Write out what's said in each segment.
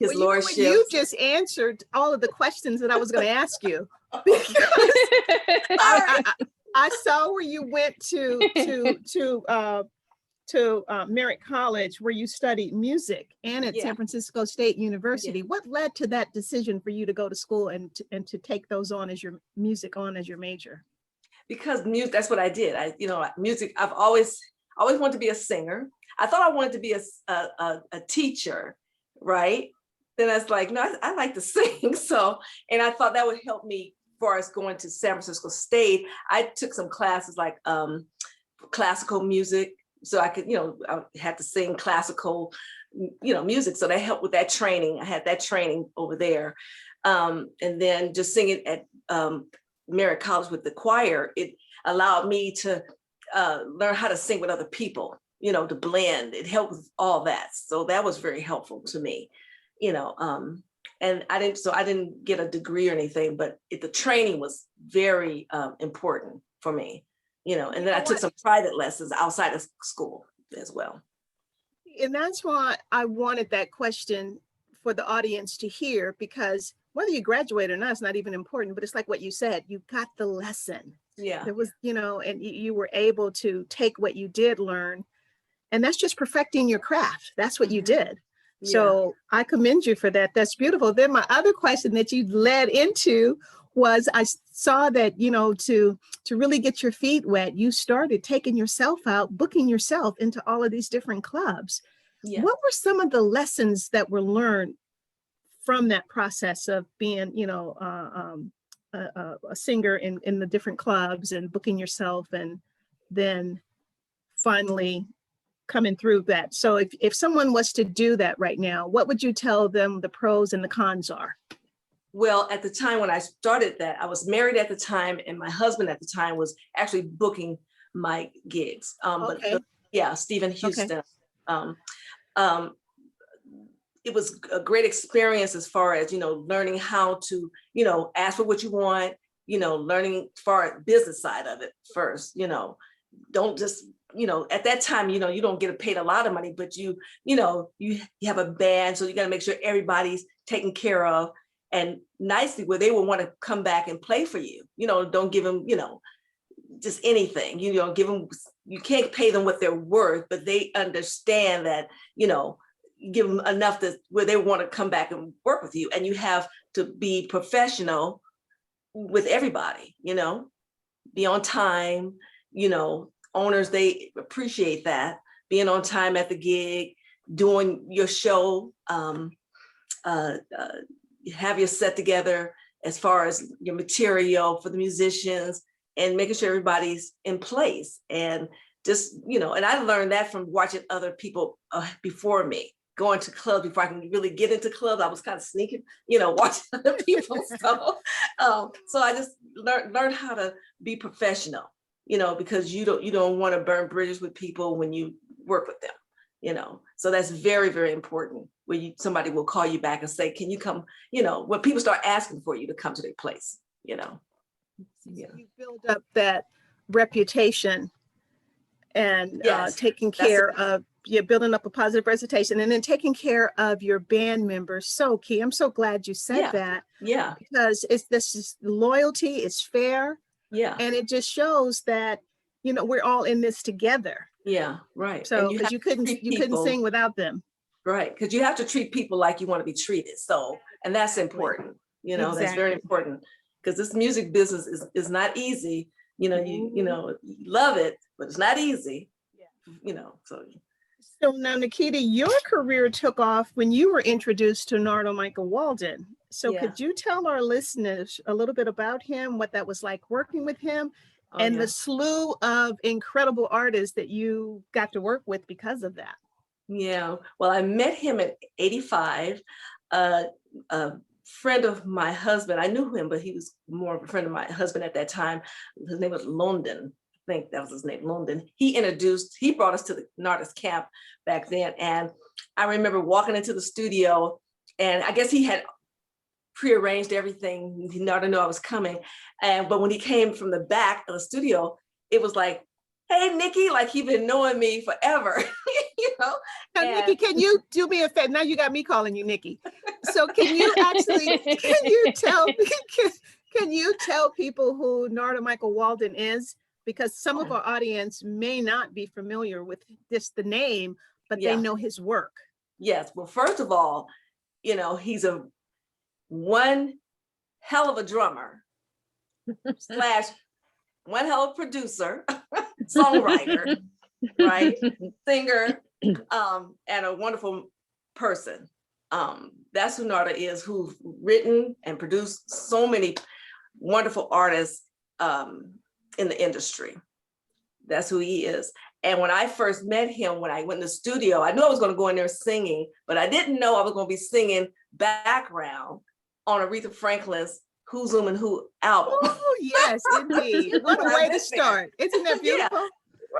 his Well, lordship. you just answered all of the questions that I was going to ask you. I saw where you went to Merritt College, where you studied music, and at San Francisco State University. What led to that decision for you to go to school and to take those on as your music on as your major? Because music, that's what I did. Music, I've always wanted to be a singer. I thought I wanted to be a teacher, right? Then I was like, no, I like to sing. So, and I thought that would help me as far as going to San Francisco State. I took some classes like classical music. So I could, I had to sing classical, music. So that helped with that training. I had that training over there. And then just singing at Merritt College with the choir, it allowed me to learn how to sing with other people, to blend. It helped with all that. So that was very helpful to me, and I didn't get a degree or anything, but the training was very important for me, and then I took some private lessons outside of school as well. And that's why I wanted that question for the audience to hear, because whether you graduate or not is not even important, but it's like what you said, you got the lesson. Yeah. There was, and you were able to take what you did learn, and that's just perfecting your craft. That's what you did. Yeah. So I commend you for that. That's beautiful. Then my other question that you led into was, I saw that, to really get your feet wet, you started taking yourself out, booking yourself into all of these different clubs. Yeah. What were some of the lessons that were learned from that process of being, a singer in the different clubs and booking yourself, and then finally coming through that? So if someone was to do that right now, what would you tell them the pros and the cons are? Well, at the time when I started that, I was married at the time, and my husband at the time was actually booking my gigs. Okay. But Stephen Houston. Okay. It was a great experience as far as, learning how to, ask for what you want, learning as far as business side of it first, don't just, at that time, you don't get paid a lot of money, but you have a band, so you got to make sure everybody's taken care of and nicely, where they will want to come back and play for you. Don't give them, just anything, give them, you can't pay them what they're worth, but they understand that, give them enough where they want to come back and work with you. And you have to be professional with everybody, be on time, owners, they appreciate that, being on time at the gig, doing your show, have your set together as far as your material for the musicians, and making sure everybody's in place. And just, and I learned that from watching other people before me, going to clubs. Before I can really get into clubs, I was kind of sneaking, watching other people. So I just learned how to be professional, because you don't want to burn bridges with people when you work with them, So that's very, very important, where somebody will call you back and say, can you come, when people start asking for you to come to their place, So you build up that reputation and taking care of, building up a positive reputation, and then taking care of your band members. So key. I'm so glad you said that. Yeah. Because this is loyalty, it's fair. Yeah. And it just shows that, we're all in this together. Yeah, right. So because you couldn't sing without them. Right. Because you have to treat people like you want to be treated. So, and that's important, Exactly. That's very important, because this music business is not easy. You love it, but it's not easy. Yeah. So now, Nikita, your career took off when you were introduced to Nardo Michael Walden. So could you tell our listeners a little bit about him, what that was like working with him, and the slew of incredible artists that you got to work with because of that? Yeah, well, I met him in '85. A friend of my husband, I knew him, but he was more of a friend of my husband at that time. His name was London. I think that was his name, London. He brought us to the Nardo's camp back then. And I remember walking into the studio, and I guess he had prearranged everything. Nardo knew I was coming. But when he came from the back of the studio, it was like, hey, Nikki, like he'd been knowing me forever. you know. Now, Nikki, can you do me a favor? Now you got me calling you Nikki. So can you actually, can you tell people who Narda Michael Walden is? Because some of our audience may not be familiar with the name, but they know his work. Yes. Well, first of all, you know, he's one hell of a drummer slash one hell of a producer, songwriter, right? Singer, and a wonderful person. That's who Narda is, who's written and produced so many wonderful artists in the industry. That's who he is. And when I first met him, when I went in the studio, I knew I was going to go in there singing, but I didn't know I was going to be singing background on Aretha Franklin's Who's Zooming Who album. Oh, yes, indeed. What a way to start. Isn't that beautiful? Yeah,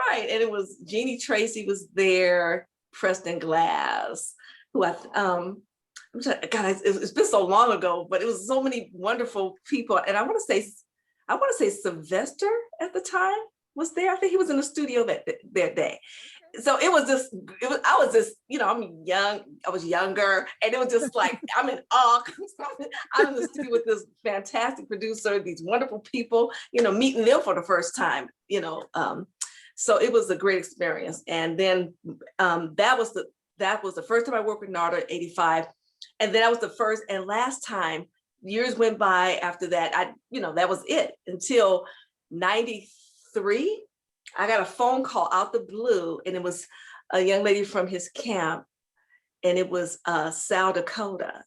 right. And it was Jeannie Tracy was there, Preston Glass, who it's been so long ago, but it was so many wonderful people. And I want to say Sylvester at the time was there. I think he was in the studio that day. So I was just, you know, I was younger, and it was just like, I'm in awe. I'm in the studio with this fantastic producer, these wonderful people, you know, meeting them for the first time, you know. So it was a great experience. And then that was the first time I worked with Narda, 85. And then that was the first and last time. Years went by after that. That was it until 93. I got a phone call out the blue, and it was a young lady from his camp, and it was South Dakota.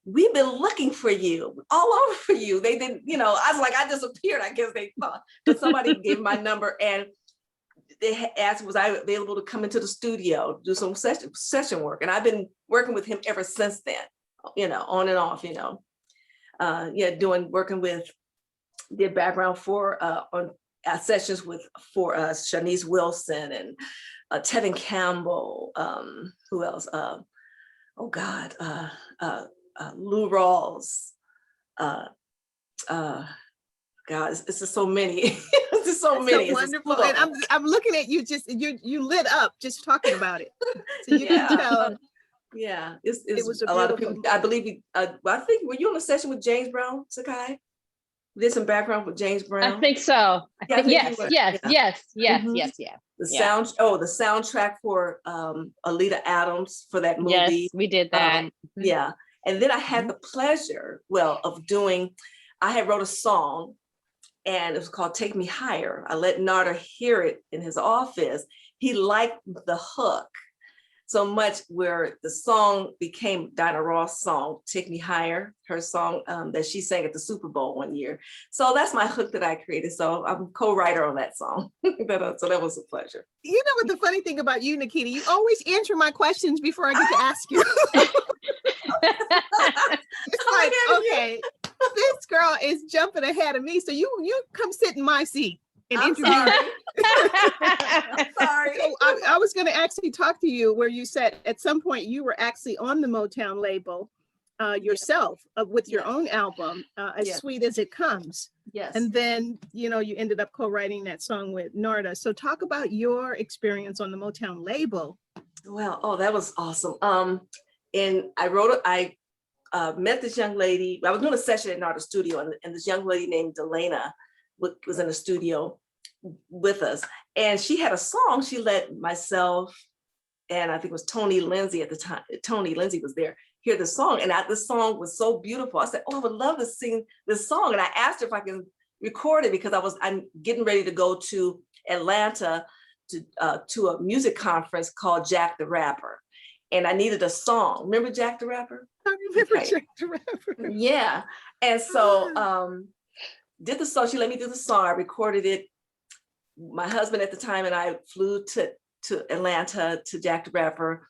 We've been looking for you, all over for you. They didn't, you know, I was like, I disappeared, I guess they thought. But somebody gave my number, and they asked, was I available to come into the studio, do some session work? And I've been working with him ever since then, you know, on and off, you know. Did background for on sessions for Shanice Wilson and Tevin Campbell. Who else? Lou Rawls. God, it's just so many. It's just so many. So wonderful. And I'm looking at you. Just you lit up just talking about it. So you can tell. Yeah, it was a lot of people. I believe I think, were you on a session with James Brown, Sakai? Did some background with James Brown? I think so. Yes. The soundtrack for Alita Adams for that movie. Yes, we did that. Yeah. And then I had the pleasure, I had wrote a song, and it was called Take Me Higher. I let Narda hear it in his office. He liked the hook so much, where the song became Dinah Ross' song, Take Me Higher, her song that she sang at the Super Bowl one year. So that's my hook that I created. So I'm co-writer on that song. So that was a pleasure. You know what the funny thing about you, Nikita, you always answer my questions before I get to ask you. It's like, okay, this girl is jumping ahead of me. So you come sit in my seat and interview me. Sorry. So I was going to actually talk to you where you said at some point you were actually on the Motown label yourself with your own album, As Sweet as It Comes. Yes. And then, you know, you ended up co-writing that song with Narda. So talk about your experience on the Motown label. Well, that was awesome. And I met this young lady. I was doing a session at Narda Studio, and this young lady named Delana was in the studio with us, and she had a song. She let myself, and I think it was Tony Lindsay at the time. Tony Lindsay was there. Hear the song, and this song was so beautiful. I said, "Oh, I would love to sing this song." And I asked her if I can record it, because I'm getting ready to go to Atlanta to a music conference called Jack the Rapper, and I needed a song. Remember Jack the Rapper? I remember Jack the Rapper. Yeah, and so did the song. She let me do the song. I recorded it. My husband at the time and I flew to Atlanta to Jack the Rapper.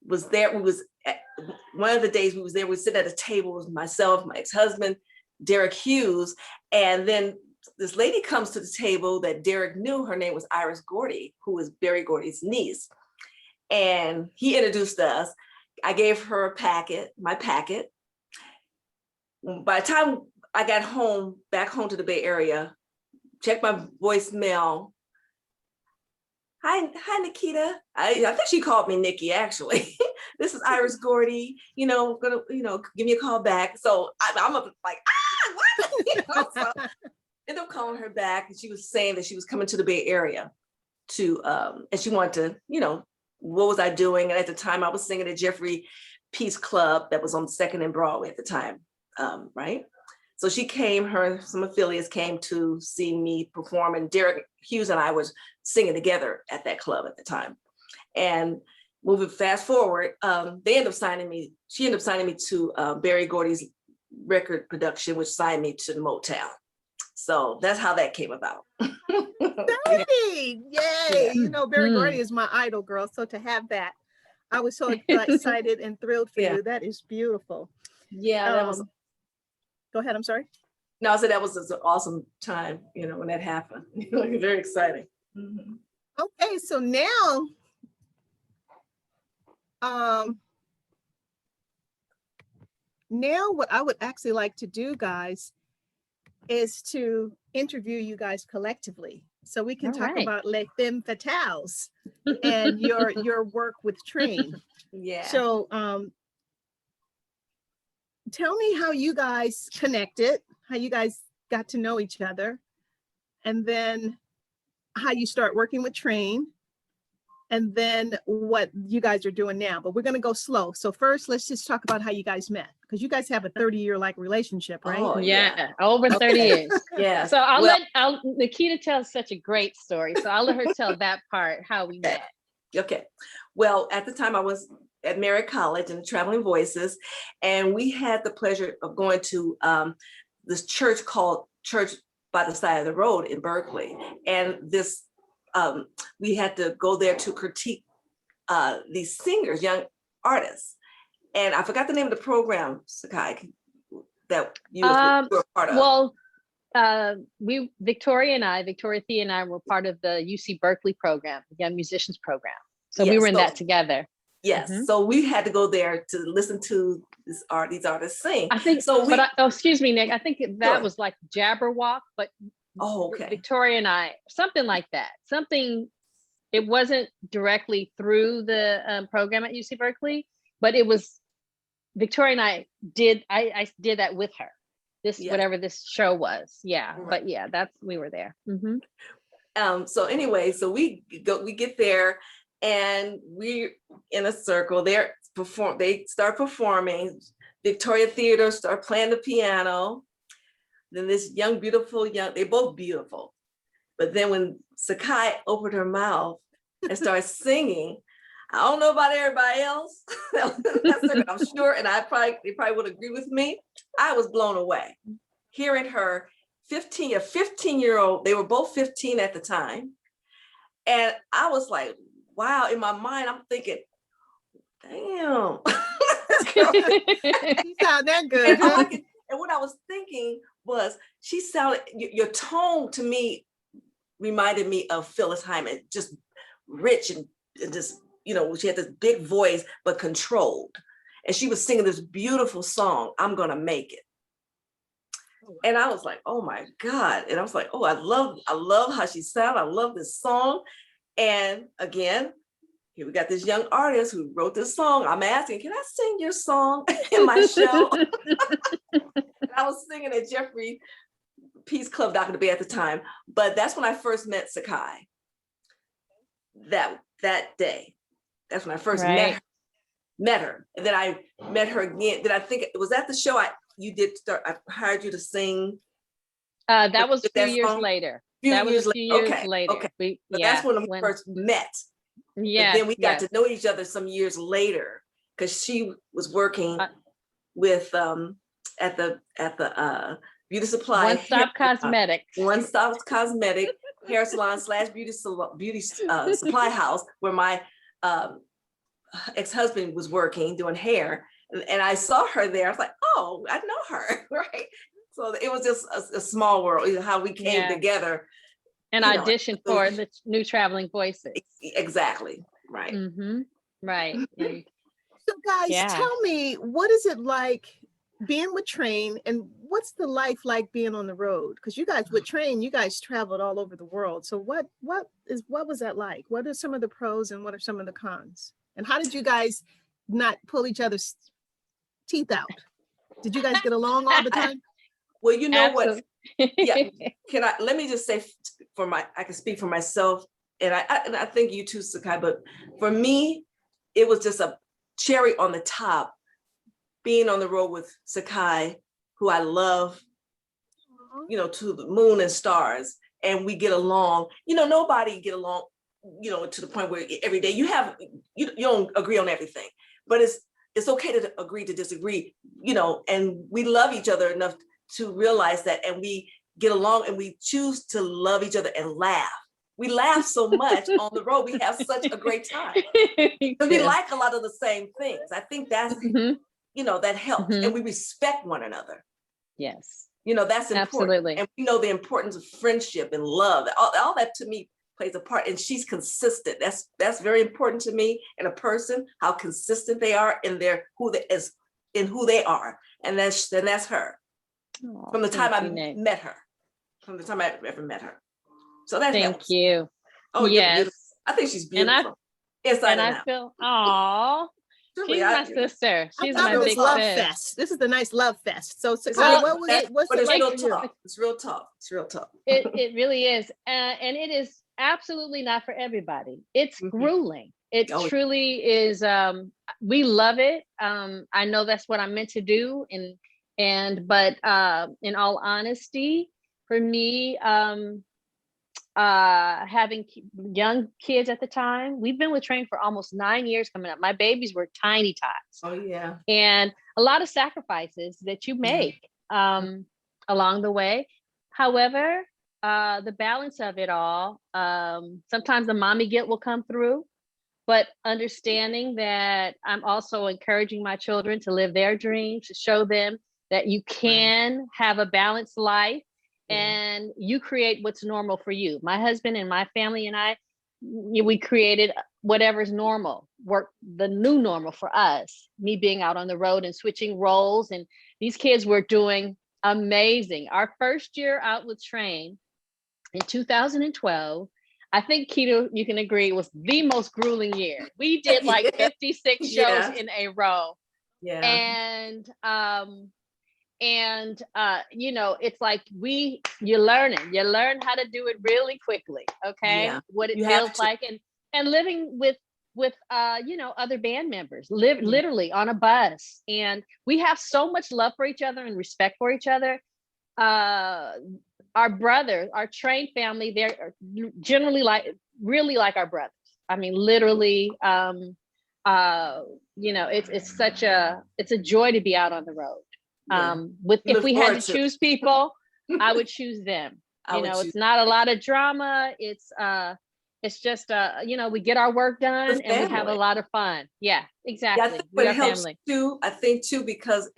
Was there. One of the days we was there. We sit at a table with myself, my ex-husband, Derek Hughes, and then this lady comes to the table that Derek knew. Her name was Iris Gordy, who was Berry Gordy's niece, and he introduced us. I gave her my packet. By the time I got back home to the Bay Area, checked my voicemail. hi, Nikita. I think she called me Nikki, actually. This is Iris Gordy, gonna, give me a call back. So I'm up like, what? So ended up calling her back, and she was saying that she was coming to the Bay Area to, and she wanted to, what was I doing? And at the time I was singing at Jeffrey Peace Club that was on 2nd and Broadway at the time, right? So she came, some affiliates came to see me perform, and Derek Hughes and I was singing together at that club at the time. And moving fast forward, she ended up signing me to Berry Gordy's record production, which signed me to Motown. So that's how that came about. Yay! Yeah. Berry Gordy is my idol, girl. So to have that, I was so excited and thrilled for you. That is beautiful. Yeah, that was. Go ahead. I'm sorry. No, I said that was an awesome time, when that happened. Very exciting. Mm-hmm. Okay, so now, what I would actually like to do, guys, is to interview you guys collectively, so we can talk about Les Femmes Fatales and your work with Train. Yeah. So, tell me how you guys connected, how you guys got to know each other, and then how you start working with Train, and then what you guys are doing now. But we're going to go slow. So first, let's just talk about how you guys met, because you guys have a 30-year relationship, right? Oh, yeah. Over 30 years. Yeah. So I'll Nikita tells such a great story. So I'll let her tell that part, how we met. Okay. Well, at the time I was at Merritt College in the Traveling Voices, and we had the pleasure of going to this church called Church by the Side of the Road in Berkeley. And this, we had to go there to critique these singers, young artists. And I forgot the name of the program, Sakai, that you were part of. Well, Victoria Thea and I were part of the UC Berkeley program, the Young Musicians program. So we were in that together. Yes. Mm-hmm. So we had to go there to listen to these artists sing. I think so. Excuse me, Nick. I think that was like Jabberwock, but Victoria and I, something like that. It wasn't directly through the program at UC Berkeley, but it was Victoria and I did that with her. Whatever this show was. Yeah. Right. But we were there. Mm-hmm. So anyway, so we get there, and we're in a circle. They start performing. Victoria Theater start playing the piano. Then this they're both beautiful. But then when Sakai opened her mouth and started singing, I don't know about everybody else. I'm sure, and they probably would agree with me. I was blown away hearing her 15-year-old. They were both 15 at the time. And I was like, wow, in my mind, I'm thinking, damn. You sound that good. And what I was thinking was, she sounded, your tone to me reminded me of Phyllis Hyman, just rich and just, she had this big voice, but controlled. And she was singing this beautiful song, I'm Gonna Make It. And I was like, oh my God. And I was like, oh, I love how she sounded. I love this song. And again, here we got this young artist who wrote this song. I'm asking, can I sing your song in my show? And I was singing at Jeffrey Peace Club Dock in the Bay at the time. But that's when I first met Sakai. That day. That's when I first met her. And then I met her again. Then I think it was at the show I hired you to sing. That was a few years later. That was a few years later. Okay. But that's when we first met. Yeah. But then we got to know each other some years later, because she was working with at the beauty supply. One Stop Cosmetics. One Stop Cosmetic hair salon / beauty supply house, where my ex-husband was working doing hair. And I saw her there. I was like, oh, I know her, right? So it was just a small world, how we came together. And auditioned for the new Traveling Voices. Exactly, right. Mm-hmm. Right. So guys, tell me, what is it like being with Train, and what's the life like being on the road? Because you guys with Train, you guys traveled all over the world. So what was that like? What are some of the pros and what are some of the cons? And how did you guys not pull each other's teeth out? Did you guys get along all the time? Well, you know Absolutely. what? Yeah. Let me just say I can speak for myself, and I think you too, Sakai, but for me, it was just a cherry on the top being on the road with Sakai, who I love, to the moon and stars, and we get along. Nobody get along, to the point where every day you don't agree on everything, but it's okay to agree to disagree, and we love each other enough to realize that, and we get along, and we choose to love each other and laugh. We laugh so much on the road. We have such a great time because we like a lot of the same things. I think that's, that helps, and we respect one another. Yes. That's important. Absolutely. And we know the importance of friendship and love. All that to me plays a part, and she's consistent. That's very important to me in a person, how consistent they are in who they are. And that's her. Oh, from the time I Nick. met her, from the time I ever met her. So that Thank helps. you. Oh, yes. I think she's beautiful. I feel, aw, she's my sister. She's my big love sis. fest. This is the nice love fest. So what's but it it's like real for you? tough. It's real tough. It's real tough. It really is. And it is absolutely not for everybody. It's grueling. It truly is. We love it. I know that's what I'm meant to do. But in all honesty, for me, having young kids at the time, we've been with Train for almost 9 years coming up. My babies were tiny tots. Oh yeah. And a lot of sacrifices that you make along the way. However, the balance of it all, sometimes the mommy guilt will come through, but understanding that I'm also encouraging my children to live their dreams, to show them that you can have a balanced life and you create what's normal for you. My husband and my family and I, we created whatever's normal, the new normal for us, me being out on the road and switching roles. And these kids were doing amazing. Our first year out with Train in 2012, I think Keto, you can agree, was the most grueling year. We did like 56 shows in a row. Yeah. And it's like you learn how to do it really quickly. Okay. Yeah. What it feels like and living with other band members, literally on a bus. And we have so much love for each other and respect for each other. Our brothers, our Train family, they're generally really like our brothers. I mean, literally, it's a joy to be out on the road. If we had to choose people, I would choose them. It's not a lot of drama. It's just we get our work done and we have a lot of fun. Yeah, exactly. But it helps too. I think too, because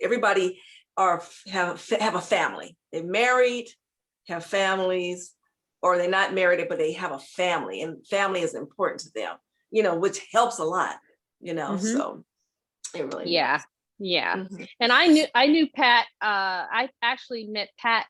everybody have a family. They're married, have families, or they're not married, but they have a family, and family is important to them. Which helps a lot. So it really helps. Yeah. And I knew Pat. I actually met Pat